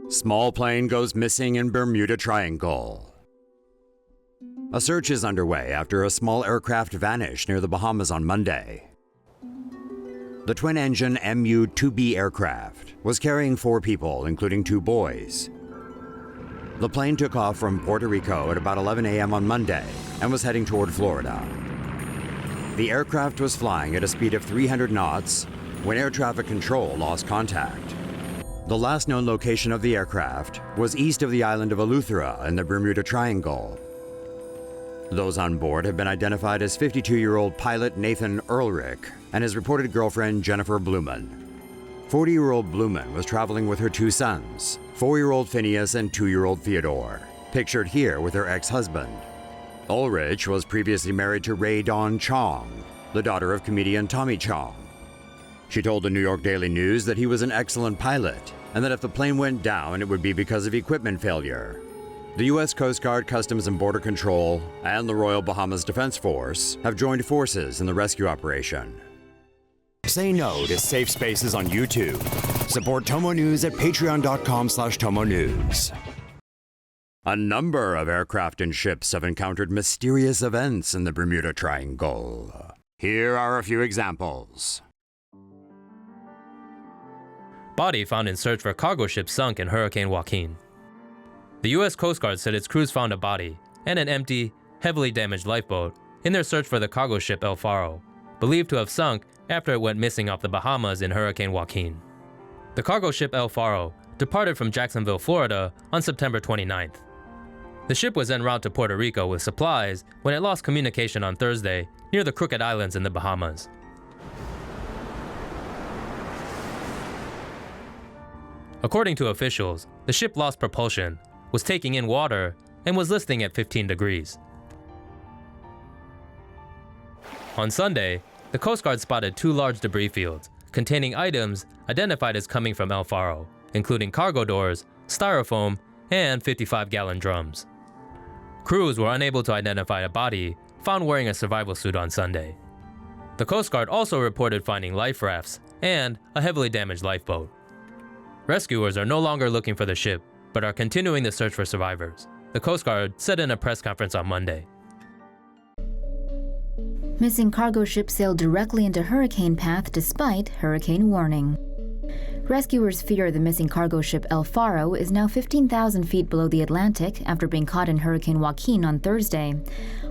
Small plane goes missing in Bermuda Triangle. A search is underway after a small aircraft vanished near the Bahamas on Monday. The twin-engine MU-2B aircraft was carrying 4 people, including 2 boys. The plane took off from Puerto Rico at about 11 a.m. on Monday and was heading toward Florida. The aircraft was flying at a speed of 300 knots when air traffic control lost contact. The last known location of the aircraft was east of the island of Eleuthera in the Bermuda Triangle. Those on board have been identified as 52-year-old pilot Nathan Ulrich and his reported girlfriend Jennifer Blumin. 40-year-old Blumin was traveling with her 2 sons, 4-year-old Phineas and 2-year-old Theodore, pictured here with her ex-husband. Ulrich was previously married to Ray Dawn Chong, the daughter of comedian Tommy Chong. She told the New York Daily News that he was an excellent pilot and that if the plane went down, it would be because of equipment failure. The U.S. Coast Guard, Customs and Border Control, and the Royal Bahamas Defense Force have joined forces in the rescue operation. Say no to safe spaces on YouTube. Support TomoNews at patreon.com/TomoNews. A number of aircraft and ships have encountered mysterious events in the Bermuda Triangle. Here are a few examples. Body found in search for cargo ship sunk in Hurricane Joaquin. The U.S. Coast Guard said its crews found a body and an empty, heavily damaged lifeboat in their search for the cargo ship FARO, believed to have sunk after it went missing off the Bahamas in Hurricane Joaquin. The cargo ship FARO departed from Jacksonville, Florida on September 29th. The ship was en route to Puerto Rico with supplies when it lost communication on Thursday near the Crooked Islands in the Bahamas. According to officials, the ship lost propulsion, was taking in water, and was listing at 15 degrees. On Sunday, the Coast Guard spotted 2 large debris fields containing items identified as coming from FARO, including cargo doors, styrofoam, and 55-gallon drums. Crews were unable to identify a body found wearing a survival suit on Sunday. The Coast Guard also reported finding life rafts and a heavily damaged lifeboat. Rescuers are no longer looking for the ship, but are continuing the search for survivors, the Coast Guard said in a press conference on Monday. Missing cargo ship sailed directly into hurricane path despite hurricane warning. Rescuers fear the missing cargo ship FARO is now 15,000 feet below the Atlantic after being caught in Hurricane Joaquin on Thursday.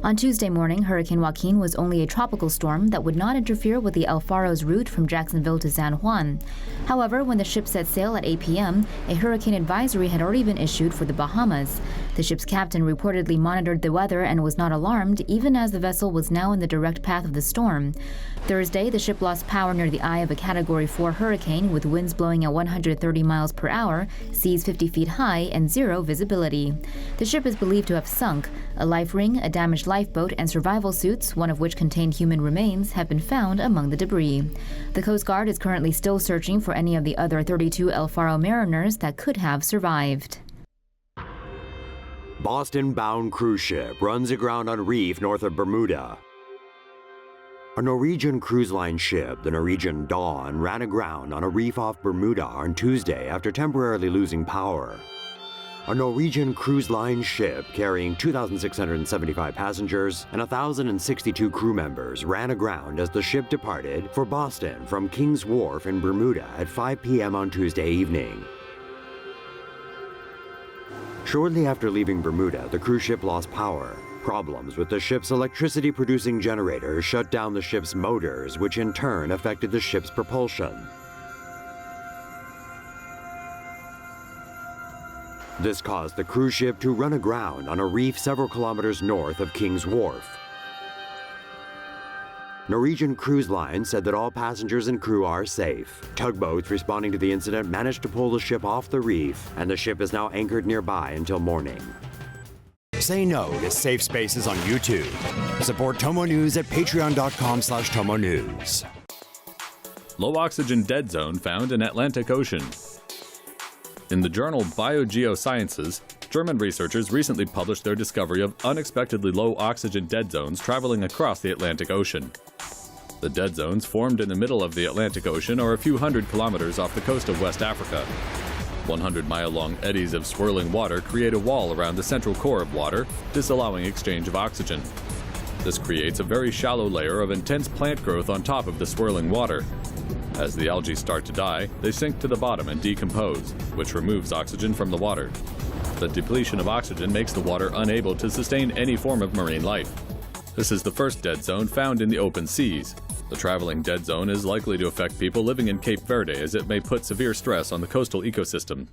On Tuesday morning, Hurricane Joaquin was only a tropical storm that would not interfere with the FARO's route from Jacksonville to San Juan. However, when the ship set sail at 8 p.m., a hurricane advisory had already been issued for the Bahamas. The ship's captain reportedly monitored the weather and was not alarmed, even as the vessel was now in the direct path of the storm. Thursday, the ship lost power near the eye of a Category 4 hurricane with winds blowing at 130 miles per hour, seas 50 feet high, and 0 visibility. The ship is believed to have sunk. A life ring, a damaged lifeboat, and survival suits, one of which contained human remains, have been found among the debris. The Coast Guard is currently still searching for any of the other 32 FARO mariners that could have survived. Boston-bound cruise ship runs aground on reef north of Bermuda. A Norwegian cruise line ship, the Norwegian Dawn, ran aground on a reef off Bermuda on Tuesday after temporarily losing power. A Norwegian cruise line ship carrying 2,675 passengers and 1,062 crew members ran aground as the ship departed for Boston from King's Wharf in Bermuda at 5 p.m. on Tuesday evening. Shortly after leaving Bermuda, the cruise ship lost power. Problems with the ship's electricity-producing generators shut down the ship's motors, which in turn affected the ship's propulsion. This caused the cruise ship to run aground on a reef several kilometers north of King's Wharf. Norwegian Cruise Line said that all passengers and crew are safe. Tugboats responding to the incident managed to pull the ship off the reef, and the ship is now anchored nearby until morning. Say no to safe spaces on YouTube. Support TomoNews at patreon.com/TomoNews. Low oxygen dead zone found in Atlantic Ocean. In the journal Biogeosciences, German researchers recently published their discovery of unexpectedly low oxygen dead zones traveling across the Atlantic Ocean. The dead zones formed in the middle of the Atlantic Ocean or a few hundred kilometers off the coast of West Africa. 100-mile-long eddies of swirling water create a wall around the central core of water, disallowing exchange of oxygen. This creates a very shallow layer of intense plant growth on top of the swirling water. As the algae start to die, they sink to the bottom and decompose, which removes oxygen from the water. The depletion of oxygen makes the water unable to sustain any form of marine life. This is the first dead zone found in the open seas. The traveling dead zone is likely to affect people living in Cape Verde, as it may put severe stress on the coastal ecosystem.